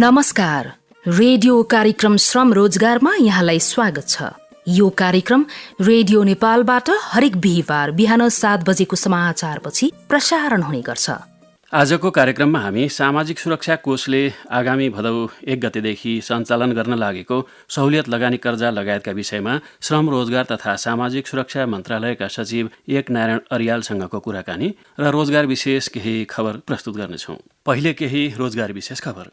नमस्कार। रेडियो कार्यक्रम श्रम रोजगारमा यहाँलाई स्वागत छ। यो कार्यक्रम रेडियो नेपालबाट हरेक बिहीबार बिहान 7 बजेको समाचारपछि प्रसारण हुने गर्छ। आजको कार्यक्रममा हामी सामाजिक सुरक्षा कोषले आगामी भदौ 1 गतेदेखि सञ्चालन गर्न लागेको सहुलियत लगानी कर्जा लगायतका विषयमा श्रम रोजगार तथा सामाजिक सुरक्षा मन्त्रालयका सचिव एक नारायण अरियालसँगको कुराकानी र रोजगार विशेष केही खबर प्रस्तुत गर्नेछौँ। पहिले केही रोजगार विशेष खबर।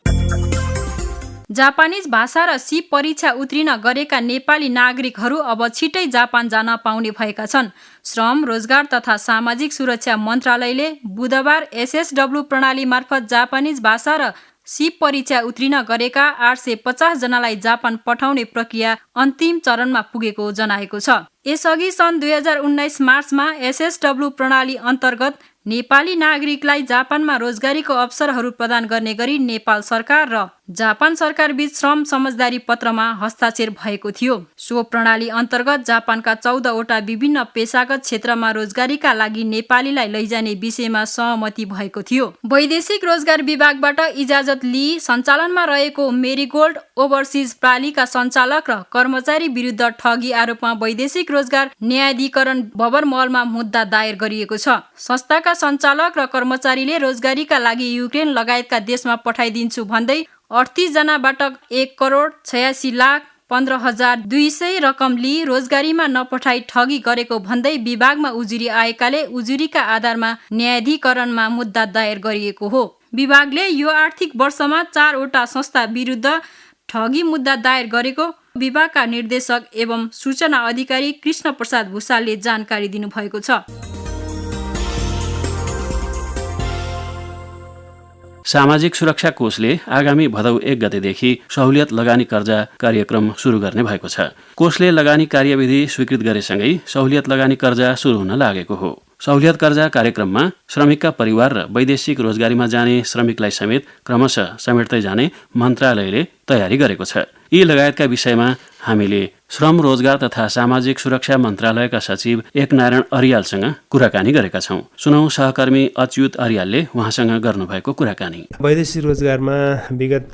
जापानिज भाषा र सी परीक्षा उत्तीर्ण गरेका नेपाली नागरिकहरू अब छिटै जापान जान पाउने भएका छन्। श्रम रोजगार तथा सामाजिक सुरक्षा मन्त्रालयले बुधबार एसएसडब्ल्यू प्रणाली मार्फत जापानिज भाषा र सी परीक्षा उत्तीर्ण गरेका 850 जनालाई जापान पठाउने प्रक्रिया अन्तिम चरणमा पुगेको जनाएको छ। यसअघि सन् 2019 मार्चमा एसएसडब्ल्यू प्रणाली अन्तर्गत नेपाली नागरिकलाई जापानमा रोजगारीको अवसरहरू प्रदान गर्ने गरी नेपाल सरकार र जापान सरकार बीच श्रम समझदारी पत्रमा हस्ताक्षर भएको थियो। सो प्रणाली अन्तर्गत जापानका 14वटा विभिन्न पेशागत क्षेत्रमा रोजगारीका लागि नेपालीलाई लैजाने विषयमा सहमति भएको थियो। वैदेशिक रोजगार विभागबाट इजाजत लिई सञ्चालनमा रहेको मेरीगोल्ड ओभरसिज प्रणालीका सञ्चालक र कर्मचारी विरुद्ध ठगी आरोपमा वैदेशिक रोजगार न्यायाधिकरण बबरमहलमा मुद्दा दायर गरिएको छ। संस्थाका सञ्चालक र कर्मचारीले रोजगारीका लागि युक्रेन लगायतका देशमा पठाइदिन्छु भन्दै 38 जनाबाट 1,86,15,200 रकम लिई रोजगारीमा नपठाई ठगी गरेको भन्दै विभागमा उजुरी आएकाले उजुरीका आधारमा न्यायाधिकरणमा मुद्दा दायर गरिएको हो। विभागले यो आर्थिक वर्षमा 4वटा संस्था विरुद्ध ठगी मुद्दा दायर गरेको विभागका निर्देशक एवं सूचना अधिकारी कृष्ण प्रसाद भुसालले जानकारी दिनुभएको छ। सामाजिक सुरक्षा कोषले आगामी भदौ 1 गतेदेखि सहुलियत लगानी कर्जा कार्यक्रम सुरु गर्ने भएको छ। कोषले लगानी कार्यविधि स्वीकृत गरेसँगै सहुलियत लगानी कर्जा सुरु हुन लागेको हो। सहुलियत कर्जा कार्यक्रममा श्रमिकका परिवार र वैदेशिक रोजगारीमा जाने श्रमिकलाई समेत क्रमशः समेट्दै जाने मन्त्रालयले तयारी गरेको छ। यी लगायतका विषयमा हामीले श्रम रोजगार तथा सामाजिक सुरक्षा मन्त्रालयका सचिव एक नारायण अरियालसँग कुराकानी गरेका छौँ। सुनौ सहकर्मी अच्युत अरियालले उहाँसँग गर्नुभएको कुराकानी। वैदेशिक रोजगारमा विगत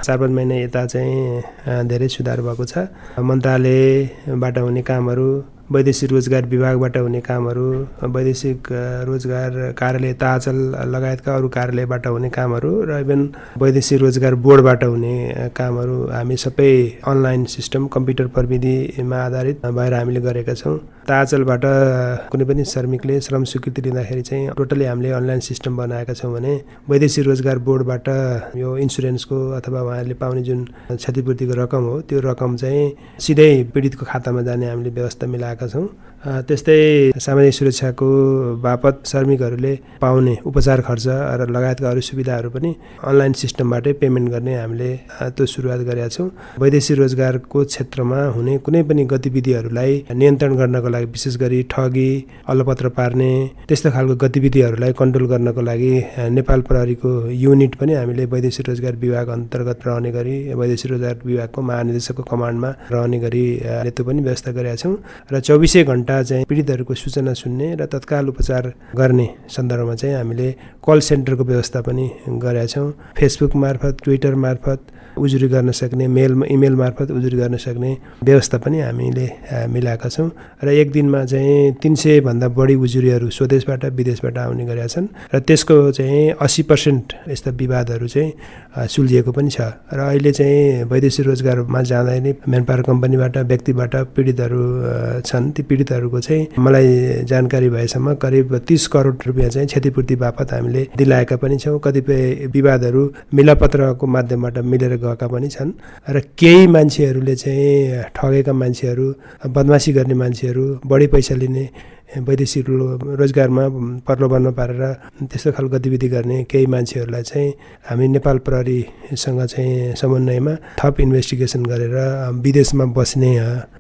4-5 महिना यता चाहिँ धेरै सुधार भएको छ। मन्त्रालयबाट हुने कामहरू, वैदेशिक रोजगार विभागबाट हुने कामहरू, वैदेशिक रोजगार कार्यालय ताचल लगायतका अरू कार्यालयबाट हुने कामहरू र इभन वैदेशिक रोजगार बोर्डबाट हुने कामहरू हामी सबै अनलाइन सिस्टम कम्प्युटर प्रविधिमा आधारित भएर हामीले गरेका छौँ। ताचलबाट कुनै पनि श्रमिकले श्रम स्वीकृति लिँदाखेरि चाहिँ टोटली हामीले अनलाइन सिस्टम बनाएका छौँ भने वैदेशिक रोजगार बोर्डबाट यो इन्सुरेन्सको अथवा उहाँहरूले पाउने जुन क्षतिपूर्तिको रकम हो त्यो रकम चाहिँ सिधै पीडितको खातामा जाने हामीले व्यवस्था मिलाएका छौँ। त्यस्तै सामाजिक सुरक्षाको बापत श्रमिकहरूले पाउने उपचार खर्च र लगायतका अरू सुविधाहरू पनि अनलाइन सिस्टमबाटै पेमेन्ट गर्ने हामीले त्यो सुरुवात गरेका छौँ। वैदेशिक रोजगारको क्षेत्रमा हुने कुनै पनि गतिविधिहरूलाई नियन्त्रण गर्नको लागि विशेष गरी ठगी, अलपत्र पार्ने त्यस्तो खालको गतिविधिहरूलाई कन्ट्रोल गर्नको लागि नेपाल प्रहरीको युनिट पनि हामीले वैदेशिक रोजगार विभाग अन्तर्गत रहने गरी वैदेशिक रोजगार विभागको महानिर्देशकको कमान्डमा रहने गरी त्यो पनि व्यवस्था गरेका छौँ र 24 घण्टा चाहिँ पीडितहरूको सूचना सुन्ने र तत्काल उपचार गर्ने सन्दर्भमा चाहिँ हामीले कल सेन्टरको व्यवस्था पनि गरेका छौँ। फेसबुक मार्फत, ट्विटर मार्फत उजुरी गर्न सक्ने, इमेल मार्फत उजुरी गर्न सक्ने व्यवस्था पनि हामीले मिलाएका छौँ र एक दिनमा चाहिँ 300 भन्दा बढी उजुरीहरू स्वदेशबाट विदेशबाट आउने गरेका छन् र त्यसको चाहिँ 80% यस्ता विवादहरू चाहिँ सुल्झिएको पनि छ र अहिले चाहिँ वैदेशिक रोजगारमा जाँदा नै म्यानपावर कम्पनीबाट व्यक्तिबाट पीडितहरू छन्। ती पीडितहरूको चाहिँ मलाई जानकारी भएसम्म करिब 30 करोड रुपियाँ चाहिँ क्षतिपूर्ति बापत हामीले दिलाएका पनि छौँ। कतिपय विवादहरू मिलापत्रको माध्यमबाट मिलेर गएका पनि छन् र केही मान्छेहरूले चाहिँ ठगेका मान्छेहरू, बदमासी गर्ने मान्छेहरू, बढी पैसा लिने वैदेशिक रोजगारमा प्रलोभनमा पारेर त्यस्तो खालको गतिविधि गर्ने केही मान्छेहरूलाई चाहिँ हामी नेपाल प्रहरीसँग चाहिँ समन्वयमा थप इन्भेस्टिगेसन गरेर विदेशमा बस्ने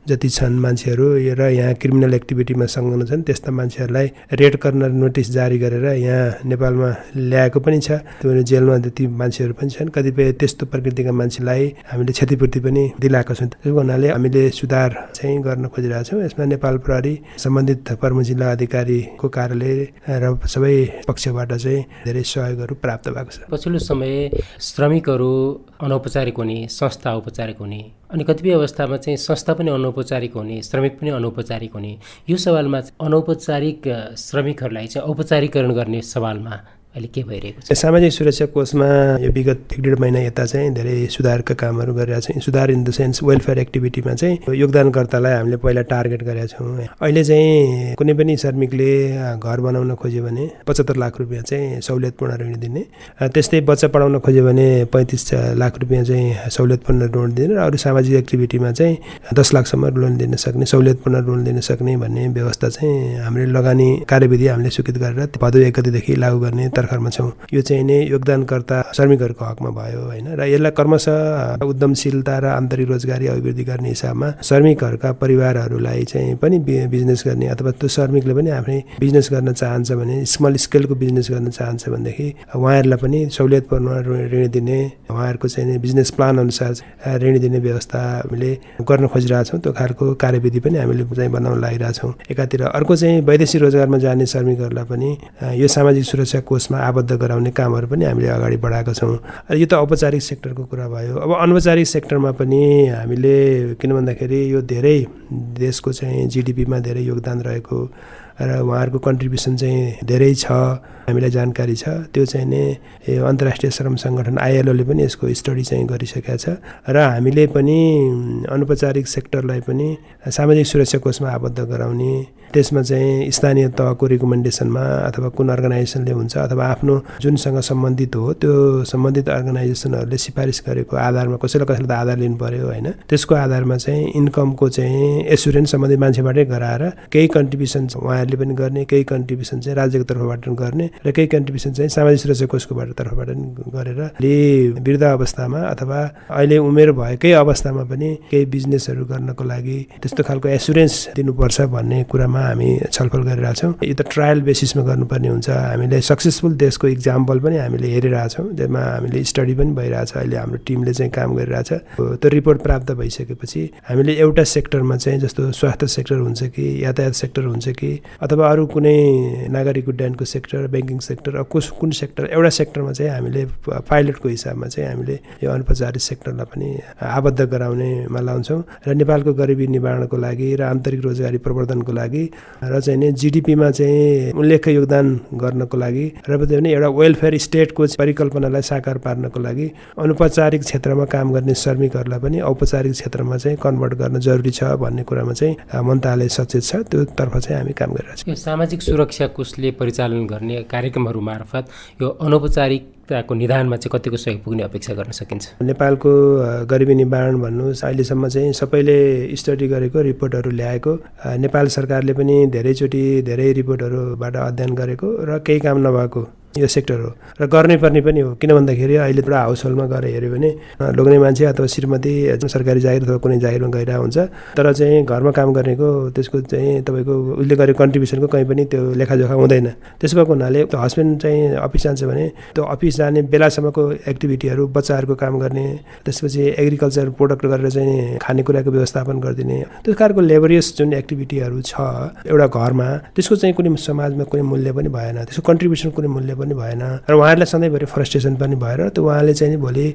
जति छन् मान्छेहरू र यहाँ क्रिमिनल एक्टिभिटीमा संलग्न छन् त्यस्ता मान्छेहरूलाई रेड कर्नर नोटिस जारी गरेर यहाँ नेपालमा ल्याएको पनि छ। त्यो जेलमा त्यति मान्छेहरू पनि छन्। कतिपय त्यस्तो प्रकृतिका मान्छेलाई हामीले क्षतिपूर्ति पनि दिलाएको छौँ। त्यसो हुनाले हामीले सुधार चाहिँ गर्न खोजिरहेका छौँ। यसमा नेपाल प्रहरी सम्बन्धित सदरमुकाम जिल्ला अधिकारीको कार्यालय र सबै पक्षबाट चाहिँ धेरै सहयोगहरू प्राप्त भएको छ। पछिल्लो समय श्रमिकहरू अनौपचारिक हुने, संस्था औपचारिक हुने अनि कतिपय अवस्थामा चाहिँ संस्था पनि अनौपचारिक हुने, श्रमिक पनि अनौपचारिक हुने, यो सवालमा अनौपचारिक श्रमिकहरूलाई चाहिँ औपचारिकरण गर्ने सवालमा अहिले के भइरहेको छ? सामाजिक सुरक्षा कोषमा यो विगत 1.5 महिना यता चाहिँ धेरै सुधारका कामहरू गरिरहेका छौँ। सुधार इन द सेन्स वेलफेयर एक्टिभिटीमा चाहिँ योगदानकर्तालाई हामीले पहिला टार्गेट गरेका छौँ। अहिले चाहिँ कुनै पनि श्रमिकले घर बनाउन खोज्यो भने 75 लाख रुपियाँ चाहिँ सहुलियतपूर्ण ऋण दिने, त्यस्तै बच्चा पढाउन खोज्यो भने 35 लाख रुपियाँ चाहिँ सहुलियतपूर्ण ऋण दिने र अरू सामाजिक एक्टिभिटीमा चाहिँ 10 लाखसम्म लोन दिन सक्ने, सहुलियतपूर्ण ऋण दिन सक्ने भन्ने व्यवस्था चाहिँ हामीले लगानी कार्यविधि हामीले स्वीकृत गरेर भदौ 1 गतेदेखि लागू गर्ने तर्खरमा छौँ। यो चाहिँ नै योगदानकर्ता श्रमिकहरूको हकमा भयो होइन, र यसलाई क्रमशः उद्यमशीलता र आन्तरिक रोजगारी अभिवृद्धि गर्ने हिसाबमा श्रमिकहरूका परिवारहरूलाई चाहिँ पनि बिजनेस गर्ने अथवा त्यो श्रमिकले पनि आफ्नै बिजनेस गर्न चाहन्छ भने, स्मल स्केलको बिजनेस गर्न चाहन्छ भनेदेखि उहाँहरूलाई पनि सहुलियतपूर्ण ऋण दिने, उहाँहरूको चाहिँ बिजनेस प्लान अनुसार ऋण दिने व्यवस्था हामीले गर्न खोजिरहेछौँ। त्यो खालको कार्यविधि पनि हामीले चाहिँ बनाउन लागिरहेछौँ एकातिर। अर्को चाहिँ वैदेशिक रोजगारमा जाने श्रमिकहरूलाई पनि यो सामाजिक सुरक्षा कोषमा आबद्ध गराउने कामहरू पनि हामीले अगाडि बढाएका छौँ। यो त औपचारिक सेक्टरको कुरा भयो। अब अनौपचारिक सेक्टरमा पनि हामीले किन भन्दाखेरि यो धेरै देशको चाहिँ जिडिपीमा धेरै योगदान रहेको र उहाँहरूको कन्ट्रिब्युसन चाहिँ धेरै छ, हामीलाई जानकारी छ। त्यो चाहिँ नै यो अन्तर्राष्ट्रिय श्रम सङ्गठन ILO ले पनि यसको स्टडी चाहिँ गरिसकेका छ र हामीले पनि अनौपचारिक सेक्टरलाई पनि सामाजिक सुरक्षा कोषमा आबद्ध गराउने, त्यसमा चाहिँ स्थानीय तहको रिकमेन्डेसनमा अथवा कुन अर्गनाइजेसनले हुन्छ अथवा आफ्नो जुनसँग सम्बन्धित हो त्यो सम्बन्धित अर्गनाइजेसनहरूले सिफारिस गरेको आधारमा कसैलाई त आधार लिनु पर्यो होइन, त्यसको आधारमा चाहिँ इन्कमको चाहिँ एस्युरेन्स सम्बन्धित मान्छेबाटै गराएर केही कन्ट्रिब्युसन उहाँहरूले पनि गर्ने, केही कन्ट्रिब्युसन चाहिँ राज्यको तर्फबाट गर्ने र केही कन्ट्रिब्युसन चाहिँ सामाजिक सुरक्षा कोषको तर्फबाट गरेर वृद्ध अवस्थामा अथवा अहिले उमेर भएकै अवस्थामा पनि केही बिजनेसहरू गर्नको लागि त्यस्तो खालको एस्युरेन्स दिनुपर्छ भन्ने कुरामा हामी छलफल गरिरहेछौँ। यो त ट्रायल बेसिसमा गर्नुपर्ने हुन्छ। हामीले सक्सेसफुल देशको इक्जाम्पल पनि हामीले हेरिरहेछौँ, जसमा हामीले स्टडी पनि भइरहेछ। अहिले हाम्रो टिमले चाहिँ काम गरिरहेछ। त्यो रिपोर्ट प्राप्त भइसकेपछि हामीले एउटा सेक्टरमा चाहिँ जस्तो स्वास्थ्य सेक्टर हुन्छ कि यातायात सेक्टर हुन्छ कि अथवा अरू कुनै नागरिक उड्डयनको सेक्टर, ब्याङ्किङ सेक्टर, कुन सेक्टर, एउटा सेक्टरमा चाहिँ हामीले पाइलटको हिसाबमा चाहिँ हामीले यो अनौपचारिक सेक्टरलाई पनि आबद्ध गराउनेमा लाउँछौँ र नेपालको गरिबी निवारणको लागि र आन्तरिक रोजगारी प्रवर्धनको लागि र चाहिँ नि जिडिपीमा चाहिँ उल्लेख्य योगदान गर्नको लागि र पनि एउटा वेलफेयर स्टेटको परिकल्पनालाई साकार पार्नको लागि अनौपचारिक क्षेत्रमा काम गर्ने श्रमिकहरूलाई पनि औपचारिक क्षेत्रमा चाहिँ कन्भर्ट गर्न जरुरी छ भन्ने कुरामा चाहिँ मन्त्रालय सचेत छ। त्यो तर्फ चाहिँ हामी काम गरिरहेछौँ। यो सामाजिक सुरक्षा कोषले परिचालन गर्ने कार्यक्रमहरू मार्फत यो अनौपचारिकताको निदानमा चाहिँ कतिको सहयोग पुग्ने अपेक्षा गर्न सकिन्छ? नेपालको गरिबी निवारण भन्नुहोस्, अहिलेसम्म चाहिँ सबैले स्टडी गरेको रिपोर्टहरू ल्याएको, नेपाल सरकारले पनि धेरैचोटि धेरै रिपोर्टहरूबाट अध्ययन गरेको र केही काम नभएको यो सेक्टर हो र गर्नै पर्ने पनि हो। किन भन्दाखेरि अहिले एउटा हाउस होल्डमा गएर हेऱ्यो भने लोग्ने मान्छे अथवा श्रीमती सरकारी जागिर अथवा कुनै जागिरमा गइरहेको हुन्छ, तर चाहिँ घरमा काम गर्नेको त्यसको चाहिँ तपाईँको उसले गरेको कन्ट्रिब्युसनको कहीँ पनि त्यो लेखाजोखा हुँदैन। त्यसो भएको हुनाले त्यो हस्बेन्ड चाहिँ अफिस जान्छ भने त्यो अफिस जाने बेलासम्मको एक्टिभिटीहरू, बच्चाहरूको काम गर्ने, त्यसपछि एग्रिकल्चर प्रोडक्ट गरेर चाहिँ खानेकुराको व्यवस्थापन गरिदिने, त्यो प्रकारको लेबरियस जुन एक्टिभिटीहरू छ एउटा घरमा, त्यसको चाहिँ कुनै समाजमा कुनै मूल्य पनि भएन, त्यसको कन्ट्रिब्युसन कुनै मूल्य पनि भएन र उहाँहरूलाई सधैँभरि फ्रस्ट्रेसन पनि भएर त्यो उहाँले चाहिँ भोलि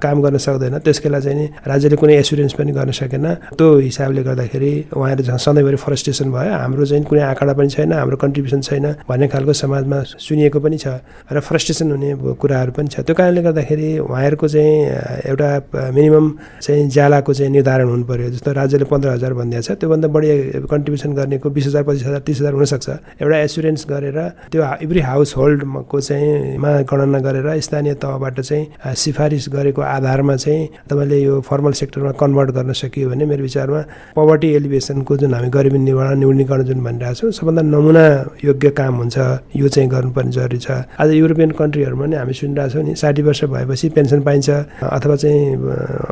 काम गर्न सक्दैन। त्यसको लागि चाहिँ राज्यले कुनै एस्युरेन्स पनि गर्न सकेन। त्यो हिसाबले गर्दाखेरि उहाँहरू सधैँभरि फ्रस्ट्रेसन भयो, हाम्रो चाहिँ कुनै आँकडा पनि छैन, हाम्रो कन्ट्रिब्युसन छैन भन्ने खालको समाजमा सुनिएको पनि छ र फ्रस्ट्रेसन हुने कुराहरू पनि छ। त्यो कारणले गर्दाखेरि उहाँहरूको चाहिँ एउटा मिनिमम चाहिँ ज्यालाको चाहिँ निर्धारण हुनु पर्यो। जस्तो राज्यले 15,000 भनिदिएको छ, त्योभन्दा बढी कन्ट्रिब्युसन गर्नेको 20,000, 25,000, 30,000 हुनसक्छ। एउटा एस्युरेन्स गरेर त्यो एभ्री हाउस होल्डको चाहिँ गणना गरेर स्थानीय तहबाट चाहिँ सिफारिस गरेको आधारमा चाहिँ तपाईँले यो फर्मल सेक्टरमा कन्भर्ट गर्न सकियो भने मेरो विचारमा पोभर्टी एलिभेसनको जुन हामी गरिबी निवारण न्यूनीकरण जुन भनिरहेको छौँ सबभन्दा नमुना योग्य काम हुन्छ। यो चाहिँ गर्नुपर्ने जरुरी छ। आज युरोपियन कन्ट्रीहरूमा नि हामी सुनिरहेछौँ नि 60 वर्ष भएपछि पेन्सन पाइन्छ अथवा चाहिँ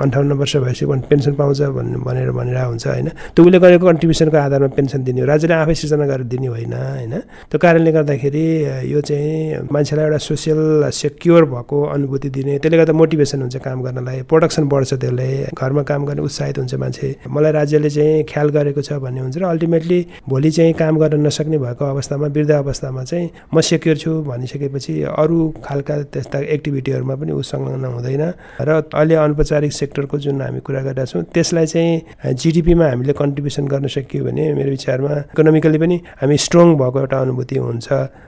58 वर्ष भएपछि पेन्सन पाउँछ भनेर भनिरहेको हुन्छ होइन। त्यो उसले गरेको कन्ट्रिब्युसनको आधारमा पेन्सन दिने हो, राज्यले आफै सृजना गरेर दिने होइन। त्यो कारणले गर्दाखेरि यो चाहिँ मान्छेलाई एउटा सोसियल सेक्योर भएको अनुभूति दिने, त्यसले गर्दा मोटिभेसन हुन्छ काम गर्नलाई, प्रोडक्सन बढ्छ, त्यसले घरमा काम गर्ने उत्साहित हुन्छ मान्छे। मलाई राज्यले चाहिँ ख्याल गरेको छ भन्ने हुन्छ र अल्टिमेटली भोलि चाहिँ काम गर्न नसक्ने भएको अवस्थामा, वृद्ध अवस्थामा चाहिँ म सेक्योर छु भनिसकेपछि अरू खालका त्यस्ता एक्टिभिटीहरूमा पनि ऊ संलग्न हुँदैन। र अहिले अनौपचारिक सेक्टरको जुन हामी कुरा गरिरहेका छौँ त्यसलाई चाहिँ जिडिपीमा हामीले कन्ट्रिब्युसन गर्न सकियो भने मेरो विचारमा इकोनोमिकली पनि हामी स्ट्रङ भएको एउटा अनुभूति हुन्छ।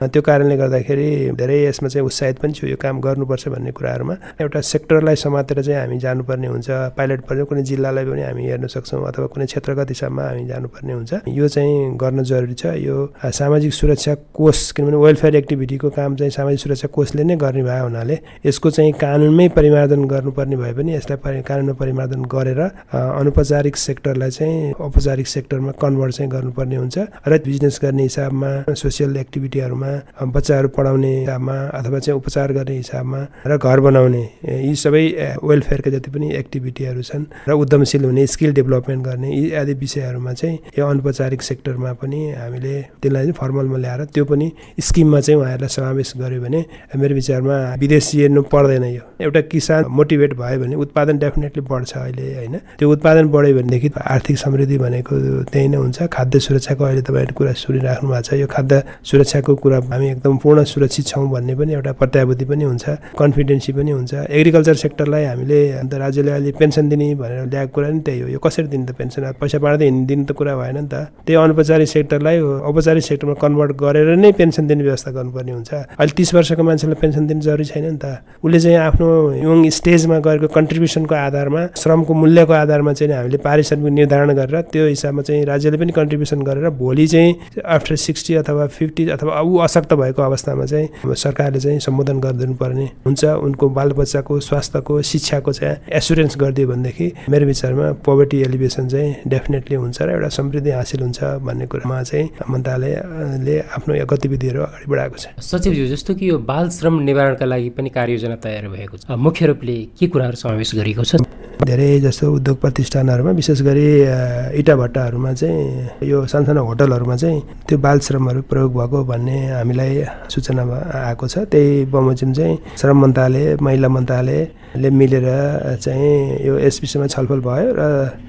त्यो कारणले गर्दाखेरि धेरै यसमा चाहिँ उत्साहित पनि छु, यो काम गर्नुपर्छ भन्ने कुराहरूमा। एउटा सेक्टरलाई समातेर चाहिँ हामी जानुपर्ने हुन्छ, पाइलट प्रोजेक्ट कुनै जिल्लालाई पनि हामी हेर्न सक्छौँ अथवा कुनै क्षेत्रगत हिसाबमा हामी जानुपर्ने हुन्छ। यो चाहिँ गर्न जरुरी छ। यो सामाजिक सुरक्षा कोष, किनभने वेलफेयर एक्टिभिटीको काम चाहिँ सामाजिक सुरक्षा कोषले नै गर्ने भए हुनाले यसको चाहिँ कानुनमै परिमार्जन गर्नुपर्ने भए पनि यसलाई कानुनमा परिमार्जन गरेर अनौपचारिक सेक्टरलाई चाहिँ औपचारिक सेक्टरमा कन्भर्ट चाहिँ गर्नुपर्ने हुन्छ। र बिजनेस गर्ने हिसाबमा, सोसियल एक्टिभिटीहरूमा, बच्चाहरू पढाउने हिसाबमा अथवा चाहिँ उपचार गर्ने हिसाबमा र घर बनाउने, यी सबै वेलफेयरका जति पनि एक्टिभिटीहरू छन् र उद्यमशील हुने, स्किल डेभलपमेन्ट गर्ने, यी आदि विषयहरूमा चाहिँ यो अनौपचारिक सेक्टरमा पनि हामीले त्यसलाई फर्मलमा ल्याएर त्यो पनि स्किममा चाहिँ उहाँहरूलाई समावेश गर्यो भने मेरो विचारमा विदेश हेर्नु पर्दैन। यो एउटा किसान मोटिभेट भयो भने उत्पादन डेफिनेटली बढ्छ अहिले, होइन? त्यो उत्पादन बढ्यो भनेदेखि आर्थिक समृद्धि भनेको त्यही नै हुन्छ। खाद्य सुरक्षाको अहिले तपाईँहरूले कुरा सुनिराख्नु भएको छ। यो खाद्य सुरक्षाको कुरा हामी एकदम पूर्ण सुरक्षित छौँ भन्ने पनि एउटा प्रत्याभूति पनि हुन्छ, कन्फिडेन्सी पनि हुन्छ। एग्रिकल्चर सेक्टरलाई हामीले अन्त राज्यले अहिले पेन्सन दिने भनेर ल्याएको कुरा नि त्यही हो। यो कसरी दिने त पेन्सन? पैसा बाँड्दै दिने त कुरा भएन नि त। त्यही अनौपचारिक सेक्टरलाई औपचारिक सेक्टरमा कन्भर्ट गरेर नै पेन्सन दिने व्यवस्था गर्नुपर्ने हुन्छ। अहिले 30 वर्षको मान्छेलाई पेन्सन दिनु जरुरी छैन नि त। उसले चाहिँ आफ्नो यङ स्टेजमा गरेको कन्ट्रिब्युसनको आधारमा, श्रमको मूल्यको आधारमा चाहिँ हामीले पारिश्रमिक निर्धारण गरेर त्यो हिसाबमा चाहिँ राज्यले पनि कन्ट्रिब्युसन गरेर भोलि चाहिँ आफ्टर 60 अथवा 50 अथवा ऊ अशक्त भएको अवस्थामा चाहिँ सरकारले चाहिँ सम्बोधन गरिदिनु पर्ने हुन्छ। उनको बालबच्चाको स्वास्थ्यको, शिक्षाको चाहिँ एसुरेन्स गरिदियो भनेदेखि मेरो विचारमा पोभर्टी एलिभेसन चाहिँ डेफिनेटली हुन्छ र एउटा समृद्धि हासिल हुन्छ भन्ने कुरामा चाहिँ मन्त्रालयले आफ्नो गतिविधिहरू अगाडि बढाएको छ। सचिवज्यू, जस्तो कि यो बाल श्रम निवारणका लागि पनि कार्ययोजना तयार भएको छ, मुख्य रूपले के कुराहरू समावेश गरिएको छ? धेरै जस्तो उद्योग प्रतिष्ठानहरूमा, विशेष गरी इटा भट्टाहरूमा चाहिँ यो सानसानो होटलहरूमा चाहिँ त्यो बाल श्रमहरू प्रयोग भएको भन्ने हामीलाई सूचना आएको छ। त्यही बमोजिम चाहिँ श्रम मन्त्रालय, महिला मन्त्रालयले मिलेर चाहिँ यो यस विषयमा छलफल भयो र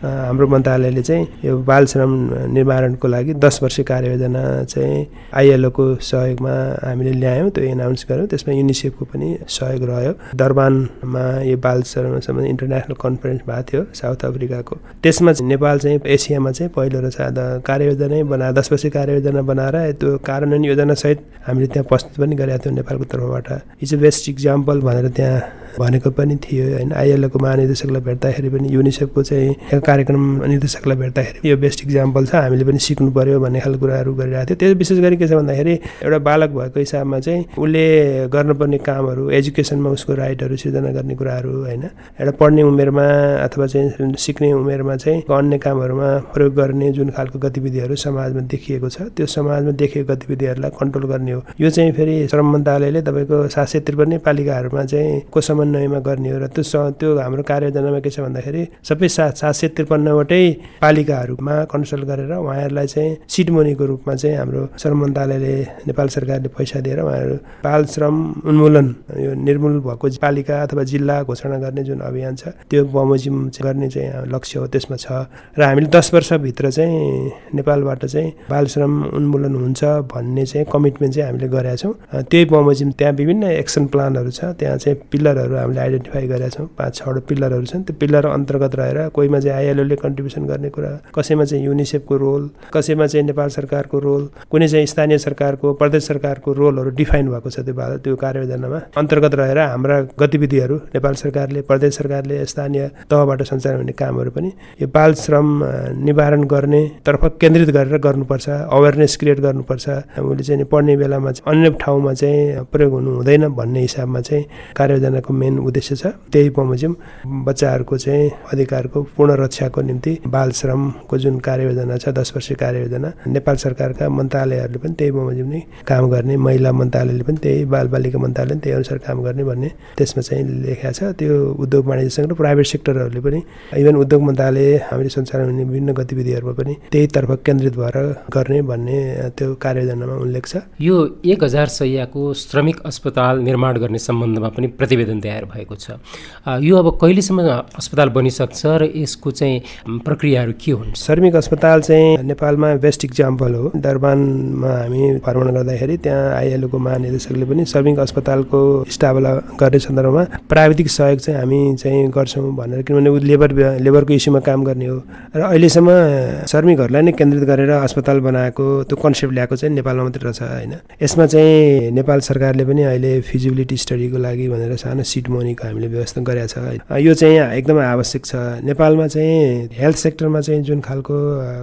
हाम्रो मन्त्रालयले चाहिँ यो बाल श्रम निवारणको लागि 10 वर्षीय कार्ययोजना चाहिँ आइएलओको सहयोगमा हामीले ल्यायौँ, त्यो एनाउन्स गऱ्यौँ। त्यसमा युनिसेफको पनि सहयोग रह्यो। दरबानमा यो बाल श्रम सम्बन्धी इन्टरनेसनल कन्फरेन्स भएको थियो साउथ अफ्रिकाको। त्यसमा चाहिँ नेपाल चाहिँ एसियामा चाहिँ पहिलो रहेछ कार्ययोजना बनाएर 10 वर्षीय कार्ययोजना बनाएर त्यो कार्यान्वयन योजनासहित हामीले त्यहाँ प्रस्तुत पनि गरेका थियौँ नेपालको तर्फबाट। इट्स अ बेस्ट इक्जाम्पल भनेर त्यहाँ भनेको पनि थियो, होइन? आइएलओको महानिर्देशकलाई भेट्दाखेरि पनि, युनिसेफको चाहिँ कार्यक्रम निर्देशकलाई भेट्दाखेरि यो बेस्ट इक्जाम्पल छ, हामीले पनि सिक्नु पर्यो भन्ने खालको कुराहरू गरिरहेको थियो। त्यो विशेष गरी के छ भन्दाखेरि एउटा बालक भएको हिसाबमा चाहिँ उसले गर्नुपर्ने कामहरू, एजुकेसनमा उसको राइटहरू सिर्जना गर्ने कुराहरू, होइन? एउटा पढ्ने उमेरमा अथवा चाहिँ सिक्ने उमेरमा चाहिँ अन्य कामहरूमा प्रयोग गर्ने जुन खालको गतिविधिहरू समाजमा देखिएको छ, त्यो समाजमा देखिएको गतिविधिहरूलाई कन्ट्रोल गर्ने हो। यो चाहिँ फेरि श्रम मन्त्रालयले तपाईँको 753 पालिकाहरूमा चाहिँ को समन्वयमा गर्ने हो। र त्यो हाम्रो कार्ययोजनामा के छ भन्दाखेरि सबै 753वटै पालिकाहरूमा कन्सल्ट गरेर उहाँहरूलाई चाहिँ सिड मनीको रूपमा चाहिँ हाम्रो श्रम मन्त्रालयले, नेपाल सरकारले पैसा दिएर उहाँहरू बाल श्रम उन्मूलन, यो निर्मूल भएको पालिका अथवा जिल्ला घोषणा गर्ने जुन अभियान छ त्यो बमोजिम गर्ने चाहिँ लक्ष्य हो, त्यसमा छ। र हामीले 10 वर्षभित्र चाहिँ नेपालबाट चाहिँ बाल श्रम उन्मूलन हुन्छ भन्ने चाहिँ कमिटमेन्ट चाहिँ हामीले गरेका छौँ। त्यही बमोजिम त्यहाँ विभिन्न एक्सन प्लानहरू छ, त्यहाँ चाहिँ पिलरहरू हामीले आइडेन्टिफाई गरेका छौँ। 5-6 पिलरहरू छन्। त्यो पिलर अन्तर्गत रहेर कोहीमा चाहिँ आइएलओले कन्ट्रिब्युसन गर्ने कुरा, कसैमा चाहिँ युनिसेफको रोल, कसैमा चाहिँ नेपाल सरकारको रोल, कुनै चाहिँ स्थानीय सरकारको, प्रदेश सरकारको रोलहरू डिफाइन भएको छ त्यो कार्ययोजनामा। अन्तर्गत रहेर हाम्रा गतिविधिहरू नेपाल सरकारले, प्रदेश सरकारले, स्थानीय तहबाट सञ्चालन हुने कामहरू पनि यो बाल श्रम निवारण गर्ने तर्फ केन्द्रित गरेर गर्नुपर्छ, अवेरनेस क्रिएट गर्नुपर्छ। उसले चाहिँ पढ्ने बेलामा चाहिँ अन्य ठाउँमा चाहिँ प्रयोग हुनु हुँदैन भन्ने हिसाबमा चाहिँ कार्ययोजनाको मेन उद्देश्य छ। त्यही बमोजिम बच्चाहरूको चाहिँ अधिकारको पूर्ण रक्षाको निम्ति बाल श्रमको जुन कार्ययोजना छ 10 वर्षीय कार्ययोजना नेपाल सरकारका मन्त्रालयहरूले पनि त्यही बमोजिम नै काम गर्ने, महिला मन्त्रालयले पनि त्यही, बालबालिका मन्त्रालयले पनि त्यही अनुसार काम गर्ने भन्ने त्यसमा चाहिँ लेखेको छ। त्यो उद्योग वाणिज्य सङ्घ र प्राइभेट सेक्टरहरूले पनि इभन उद्योग मन्त्रालय हामीले सञ्चालन हुने विभिन्न गतिविधिहरूमा पनि त्यहीतर्फ केन्द्रित भएर गर्ने भन्ने त्यो कार्ययोजनामा उल्लेख छ। यो 1000 शैय्याको श्रमिक अस्पताल निर्माण गर्ने सम्बन्धमा पनि प्रतिवेदन तयार भएको छ। यो अब कहिलेसम्म अस्पताल बनिसक्छ र यसको चाहिँ प्रक्रियाहरू के हुन्? श्रमिक अस्पताल चाहिँ नेपालमा बेस्ट इक्जाम्पल हो। दरबानमा हामी भ्रमण गर्दाखेरि त्यहाँ आइएलओको महानिर्देशकले पनि श्रमिक अस्पतालको स्थापना गर्ने सन्दर्भमा प्राविधिक सहयोग चाहिँ हामी चाहिँ गर्छौँ भनेर, किनभने लेबरको इस्युमा काम गर्ने हो र अहिलेसम्म श्रमिकहरूलाई नै केन्द्रित गरेर अस्पताल बनाएको त्यो कन्सेप्ट ल्याएको चाहिँ नेपालमा मात्रै रहेछ होइन। यसमा चाहिँ नेपाल सरकारले पनि अहिले फिजिबिलिटी स्टडीको लागि भनेर सानो सिड मनीको हामीले व्यवस्था गरेका छ। यो चाहिँ एकदमै आवश्यक छ। नेपालमा चाहिँ हेल्थ सेक्टरमा चाहिँ जुन खालको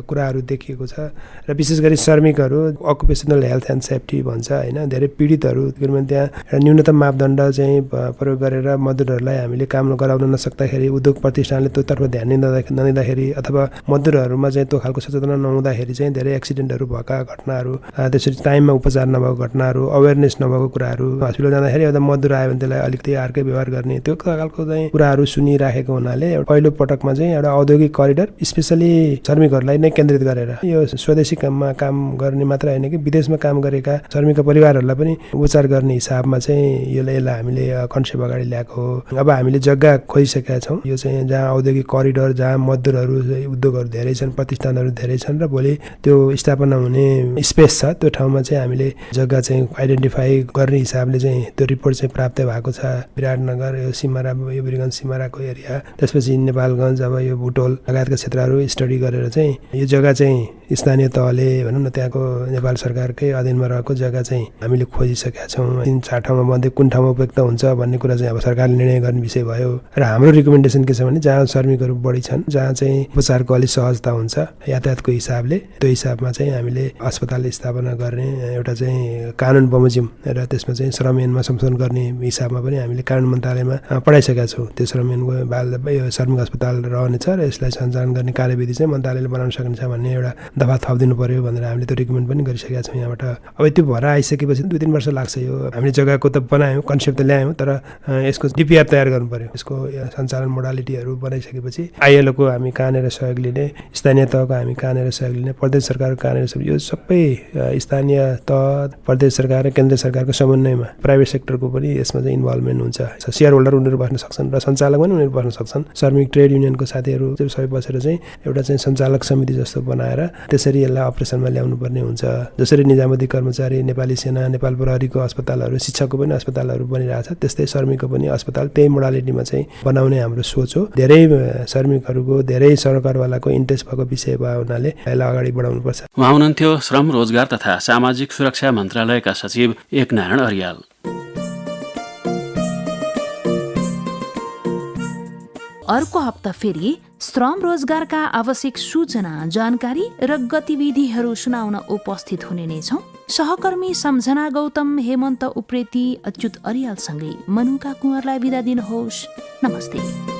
कुराहरू देखिएको छ र विशेष गरी श्रमिकहरू अकुपेसनल हेल्थ एन्ड सेफ्टी भन्छ होइन, धेरै पीडितहरू, किनभने त्यहाँ एउटा न्यूनतम मापदण्ड चाहिँ प्रयोग गरेर मजदुरहरूलाई हामीले काम गराउन नसक्दाखेरि, उद्योग प्रतिष्ठानले त्योतर्फ ध्यान नदिँदाखेरि अथवा मजदुरहरूमा चाहिँ त्यो खालको सचेतना नहुँदाखेरि चाहिँ धेरै एक्सिडेन्टहरू भएका घटनाहरू, त्यसरी टाइममा उपचार नभएको घटनाहरू, अवेरनेस नभएको कुराहरू, हस्पिटल जाँदाखेरि एउटा मजदुर आयो भने त्यसलाई अलिकति अर्कै व्यवहार गर्ने, त्यो खालको चाहिँ कुराहरू सुनिराखेको हुनाले पहिलो पटकमा चाहिँ एउटा औद्योगिक करिडर स्पेसली श्रमिकहरूलाई नै केन्द्रित गरेर, यो स्वदेशी काममा काम गर्ने मात्र होइन कि विदेशमा काम गरेका श्रमिकका परिवारहरूलाई पनि उपचार गर्ने हिसाबमा चाहिँ यसलाई हामीले कन्सेप्ट अगाडि ल्याएको हो। अब हामीले जग्गा खोजिसकेका छौँ। यो चाहिँ जहाँ औद्योगिक करिडर, जहाँ मजदुरहरू, उद्योगहरू धेरै छन्, प्रतिष्ठानहरू धेरै छन् र भोलि त्यो स्थापना हुने स्पेस छ, त्यो ठाउँमा चाहिँ हामीले जग्गा चाहिँ आइडेन्टिफाई गर्ने हिसाबले चाहिँ त्यो रिपोर्ट चाहिँ प्राप्त भएको छ। विराटनगर, यो सिमरा, यो वीरगञ्ज सिमराको एरिया, त्यसपछि नेपालगञ्ज, अब यो भुटोल लगायतका क्षेत्रहरू स्टडी गरेर चाहिँ यो जग्गा चाहिँ स्थानीय तहले भनौँ न त्यहाँको नेपाल सरकारकै अधीनमा रहेको जग्गा चाहिँ हामीले खोजिसकेका छौँ। 3-4 ठाउँमा मध्ये कुन ठाउँमा उपयुक्त हुन्छ भन्ने कुरा चाहिँ अब सरकारले निर्णय गर्ने विषय भयो। र हाम्रो रिकमेन्डेसन के छ भने जहाँ श्रमिकहरू बढी छन्, जहाँ चाहिँ उपचारको अलिक सहजता हुन्छ यातायातको हिसाबले, त्यो हिसाबमा चाहिँ हामीले अस्पताल स्थापना गर्ने एउटा चाहिँ कानुन बमोजिम र त्यसमा चाहिँ श्रम ऐनमा संशोधन गर्ने हिसाबमा पनि हामीले कानुन मन्त्रालयमा पठाइसकेका छौँ। त्यो श्रम ऐनको यो श्रमिक अस्पताल रहनेछ र यसलाई सञ्चालन गर्ने कार्यविधि चाहिँ मन्त्रालयले बनाउन सक्नेछ भन्ने एउटा दफा थपिदिनु पर्यो भनेर हामीले त्यो रिकमेन्ड पनि गरिसकेका छौँ यहाँबाट। अब त्यो भएर आइसकेपछि 2-3 वर्ष लाग्छ। यो हामीले जग्गाको त बनायौँ, कन्सेप्ट त ल्यायौँ, तर यसको डिपिआर तयार गर्नु पर्यो। यसको सञ्चालन मोडालिटीहरू बनाइसकेपछि आइएलओको हामी कहाँनिर सहयोग लिने, स्थानीय तहको हामी कहाँनिर सहयोग लिने, प्रदेश सरकारको कहाँनिर सहयोग, यो सबै स्थानीय तह, प्रदेश सरकार र केन्द्र सरकारको समन्वयमा प्राइभेट सेक्टरको पनि यसमा चाहिँ इन्भल्भमेन्ट हुन्छ। सेयर होल्डर उनीहरू बस्न सक्छन् र सञ्चालक पनि उनीहरू बस्न सक्छन्। श्रमिक ट्रेड युनियनको साथीहरू सबै बसेर चाहिँ एउटा चाहिँ सञ्चालक समिति जस्तो बनाएर त्यसरी यसलाई अपरेसनमा ल्याउनु पर्ने हुन्छ। जसरी निजामती कर्मचारी, नेपाली सेना, नेपाल प्रहरीको अस्पतालहरू, शिक्षकको पनि अस्पतालहरू बनिरहेछ, त्यस्तै श्रमिकको पनि अस्पताल त्यही मोडालिटीमा चाहिँ बनाउने हाम्रो सोच हो। धेरै श्रमिकहरूको, धेरै सरकारवालाको इन्ट्रेस्ट भएको विषय भयो हुनाले यसलाई अगाडि बढाउनुपर्छ। उहाँ हुनुहुन्थ्यो श्रम, रोजगार तथा सामाजिक सुरक्षा मन्त्रालयका सचिव एकनारायण अर्याल। अर्को हप्ता फेरि श्रम रोजगारका आवश्यक सूचना, जानकारी र गतिविधिहरू सुनाउन उपस्थित हुने नै छौँ। सहकर्मी सम्झना गौतम, हेमन्त उप्रेती, अच्युत अर्यालसँगै मनुका कुँवरलाई बिदा दिनुहोस्। नमस्ते।